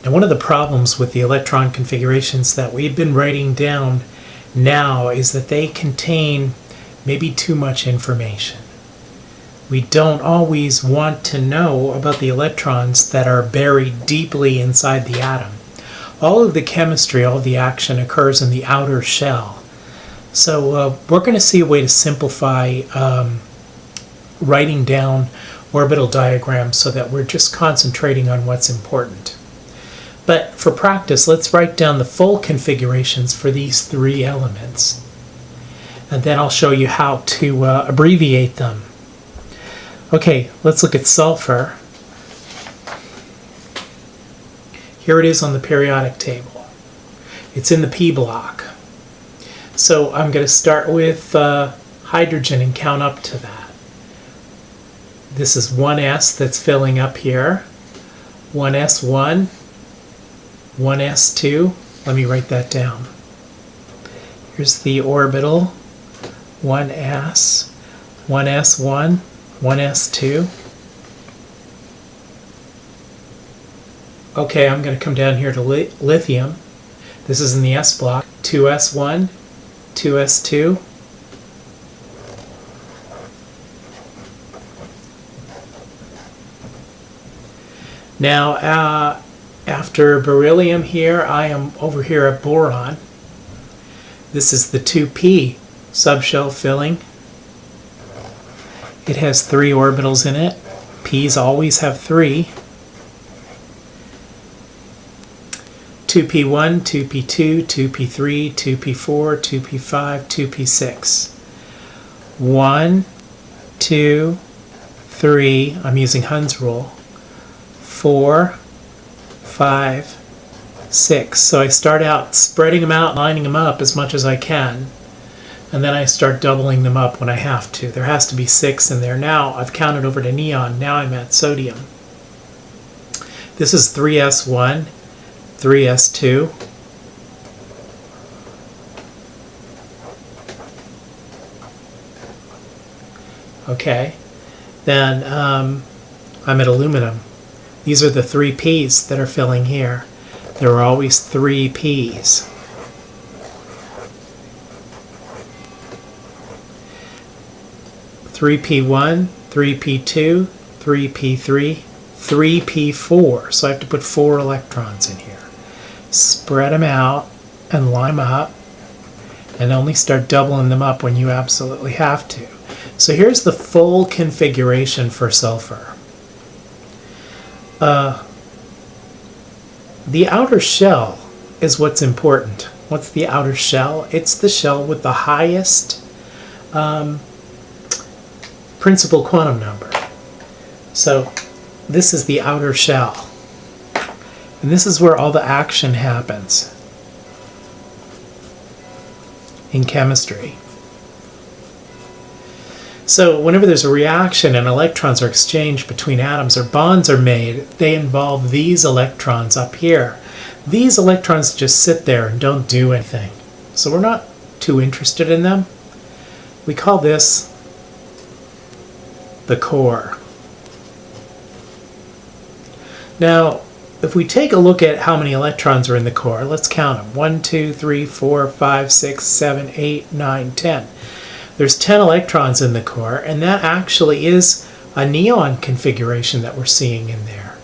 And one of the problems with the electron configurations that we've been writing down now is that they contain maybe too much information. We don't always want to know about the electrons that are buried deeply inside the atom. All of the chemistry, all of the action occurs in the outer shell. So we're going to see a way to simplify writing down orbital diagrams so that we're just concentrating on what's important. But for practice, let's write down the full configurations for these three elements. And then I'll show you how to abbreviate them. Okay, let's look at sulfur. Here it is on the periodic table. It's in the P block. So I'm going to start with hydrogen and count up to that. This is 1s that's filling up here. 1s1, 1s2. Let me write that down. Here's the orbital. 1s, 1s1, 1s2. Okay, I'm going to come down here to lithium. This is in the S block. 2s1, 2s2. Now, after beryllium here, I am over here at boron. This is the 2p subshell filling. It has 3 orbitals in it. P's always have 3. 2p1, 2p2, 2p3, 2p4, 2p5, 2p6. 1, 2, 3, I'm using Hund's rule. 4, 5, 6. So I start out spreading them out, lining them up as much as I can. And then I start doubling them up when I have to. There has to be 6 in there. Now I've counted over to neon. Now I'm at sodium. This is 3s1, 3s2. Okay. Then I'm at aluminum. These are the 3 P's that are filling here. There are always 3 P's. Three P1, 3p2, 3p3, 3p4. So I have to put 4 electrons in here. Spread them out and line them up, and only start doubling them up when you absolutely have to. So here's the full configuration for sulfur. The outer shell is what's important. What's the outer shell? It's the shell with the highest principal quantum number. So this is the outer shell. And this is where all the action happens in chemistry. So whenever there's a reaction and electrons are exchanged between atoms or bonds are made, they involve these electrons up here. These electrons just sit there and don't do anything. So we're not too interested in them. We call this the core. Now, if we take a look at how many electrons are in the core, let's count them. 1, 2, 3, 4, 5, 6, 7, 8, 9, 10. There's 10 electrons in the core, and that actually is a neon configuration that we're seeing in there.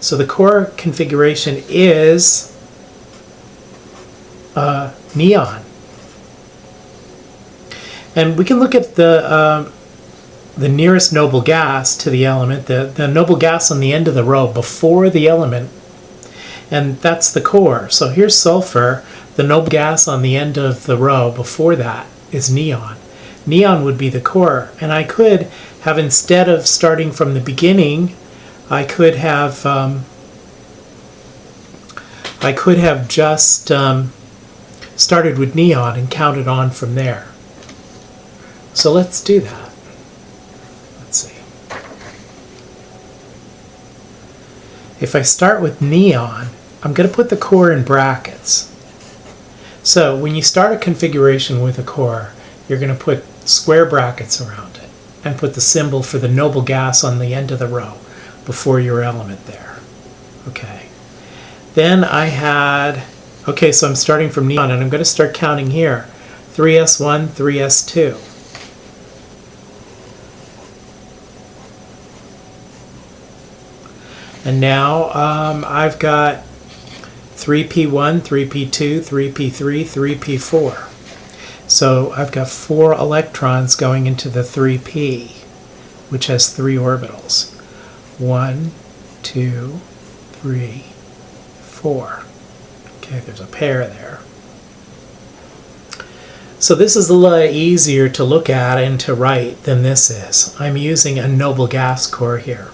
So the core configuration is neon. And we can look at the nearest noble gas to the element, the noble gas on the end of the row before the element, and that's the core. So here's sulfur. The noble gas on the end of the row before that is neon. Neon would be the core, and I could have, instead of starting from the beginning, I could have just started with neon and counted on from there. So let's do that. Let's see. If I start with neon, I'm going to put the core in brackets. So when you start a configuration with a core, you're going to put square brackets around it and put the symbol for the noble gas on the end of the row before your element there. Okay. Then I had, okay, so I'm starting from neon, and I'm going to start counting here. 3s1, 3s2. And now I've got 3p1, 3p2, 3p3, 3p4. So I've got 4 electrons going into the 3p, which has 3 orbitals. 1, 2, 3, 4. Okay, there's a pair there. So this is a lot easier to look at and to write than this is. I'm using a noble gas core here.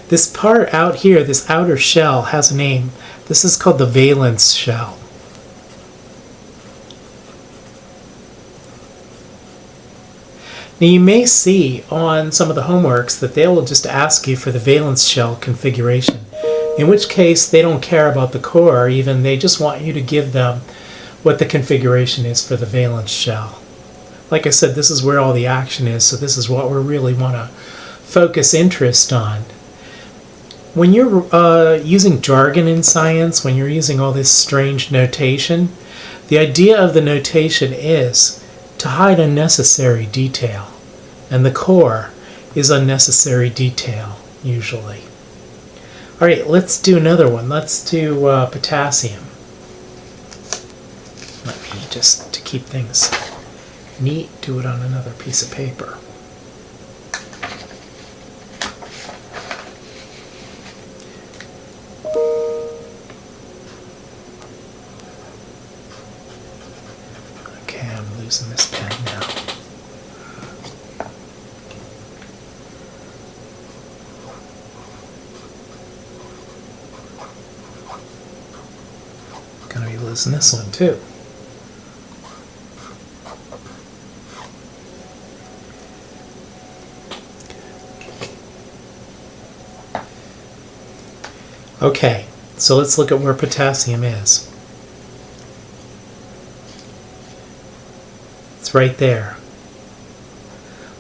This part out here, this outer shell, has a name. This is called the valence shell. Now you may see on some of the homeworks that they will just ask you for the valence shell configuration, in which case they don't care about the core even, they just want you to give them what the configuration is for the valence shell. Like I said, this is where all the action is, so this is what we really want to focus interest on. When you're using jargon in science, when you're using all this strange notation, the idea of the notation is to hide unnecessary detail. And the core is unnecessary detail, usually. All right, let's do another one. Let's do potassium. Let me just, to keep things neat, do it on another piece of paper. Okay, I'm losing this pen now. Gonna be losing this one too. Okay, so let's look at where potassium is. It's right there.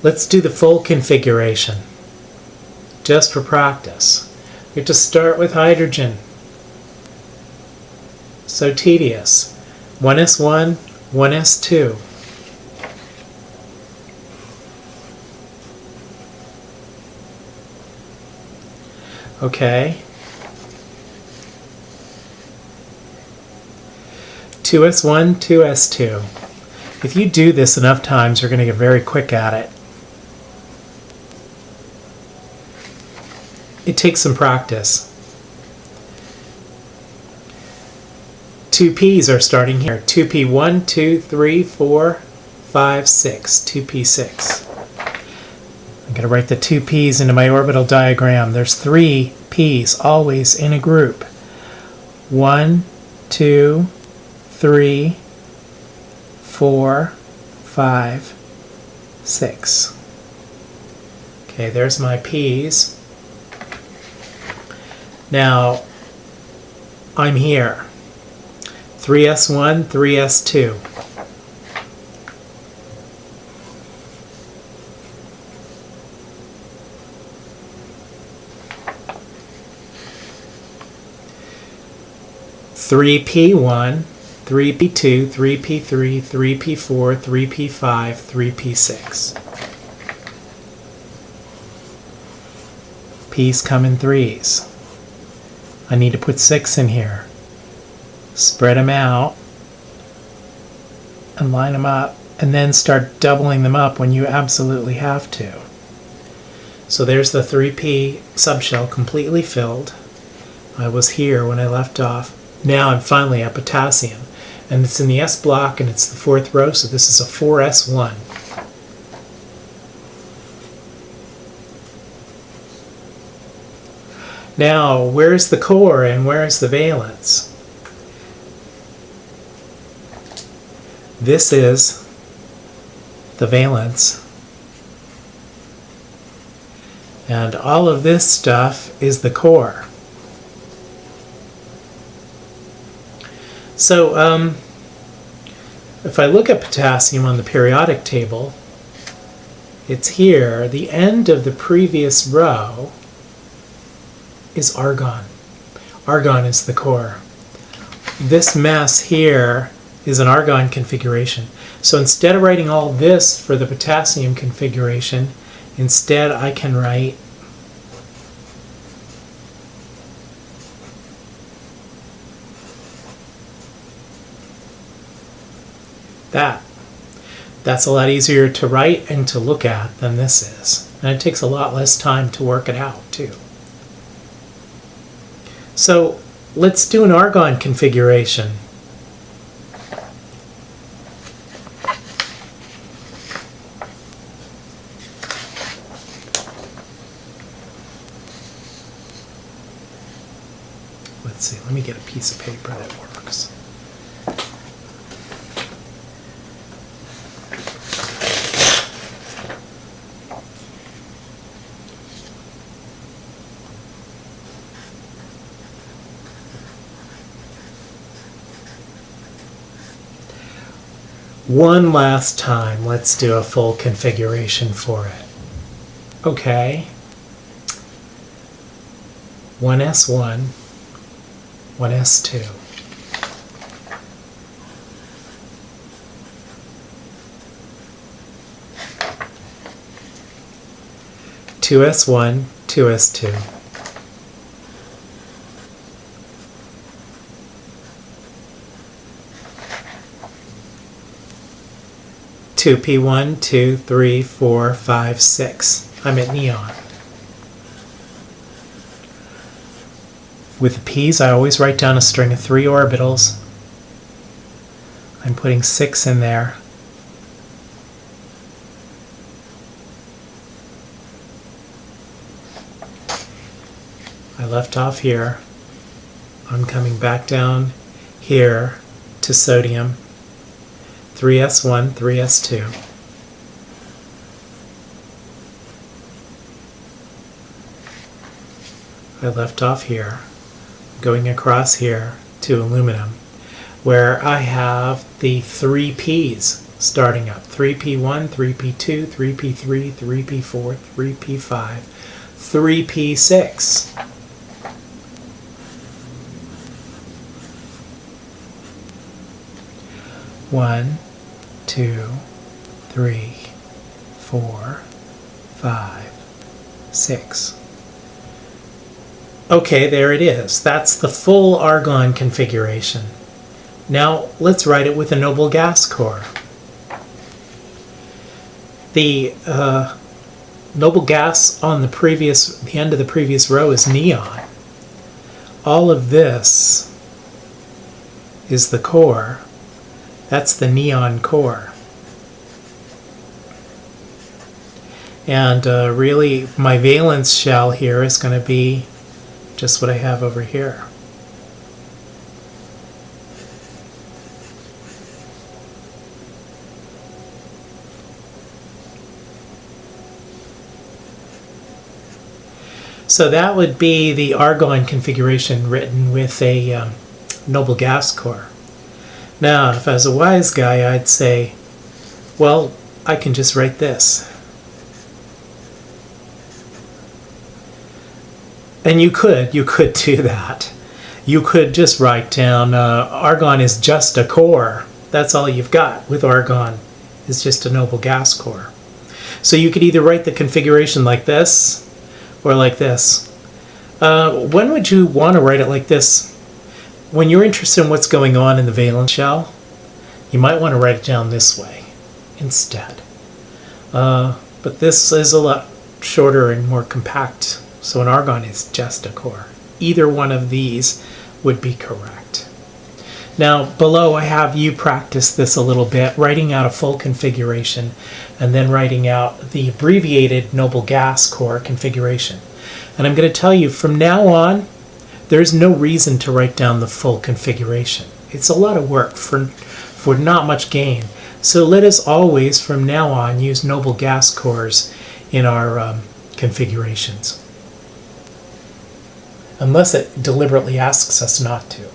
Let's do the full configuration, just for practice. We have to start with hydrogen. So tedious. 1s1, 1s2. Okay. 2s1, 2s2. If you do this enough times, you're going to get very quick at it. It takes some practice. 2p's are starting here. 2p1, 2, 3, 4, 5, 6. 2p6. I'm going to write the 2p's into my orbital diagram. There's 3 p's always in a group. 1, 2, 3, 4, 5, 6. Okay, there's my p's. Now, I'm here. 3s1, 3s2. Three P1, 3p2, 3p3, 3p4, 3p5, 3p6. P's come in threes. I need to put 6 in here. Spread them out and line them up, and then start doubling them up when you absolutely have to. So there's the 3p subshell completely filled. I was here when I left off. Now I'm finally at potassium, and it's in the S block and it's the 4th row, so this is a 4s1. Now, where's the core and where's the valence? This is the valence. And all of this stuff is the core. So, if I look at potassium on the periodic table, it's here. The end of the previous row is argon. Argon is the core. This mess here is an argon configuration. So instead of writing all this for the potassium configuration, instead I can write that. That's a lot easier to write and to look at than this is. And it takes a lot less time to work it out too. So let's do an argon configuration. Let's see, let me get a piece of paper that works. One last time, let's do a full configuration for it. Okay. 1s1, 1s2. 2s1, 2s2. 2p1, 2, 3, 4, 5, 6. I'm at neon. With the p's, I always write down a string of 3 orbitals. I'm putting 6 in there. I left off here. I'm coming back down here to sodium. 3s1, 3s2. I left off here, going across here to aluminum, where I have the 3 P's starting up. 3p1, 3p2, 3p3, 3p4, 3p5, 3p6. One, 2, 3, 4, 5, 6. Okay, there it is. That's the full argon configuration. Now let's write it with a noble gas core. The noble gas on the end of the previous row is neon. All of this is the core. That's the neon core. And really, my valence shell here is going to be just what I have over here. So that would be the argon configuration written with a noble gas core. Now, if I was a wise guy, I'd say, well, I can just write this. And you could do that. You could just write down argon is just a core. That's all you've got with argon, is just a noble gas core. So you could either write the configuration like this or like this. When would you want to write it like this? When you're interested in what's going on in the valence shell, you might want to write it down this way instead. But this is a lot shorter and more compact, so an argon is just a core. Either one of these would be correct. Now below I have you practice this a little bit, writing out a full configuration and then writing out the abbreviated noble gas core configuration. And I'm going to tell you from now on, there's no reason to write down the full configuration. It's a lot of work for not much gain. So let us always, from now on, use noble gas cores in our configurations. Unless it deliberately asks us not to.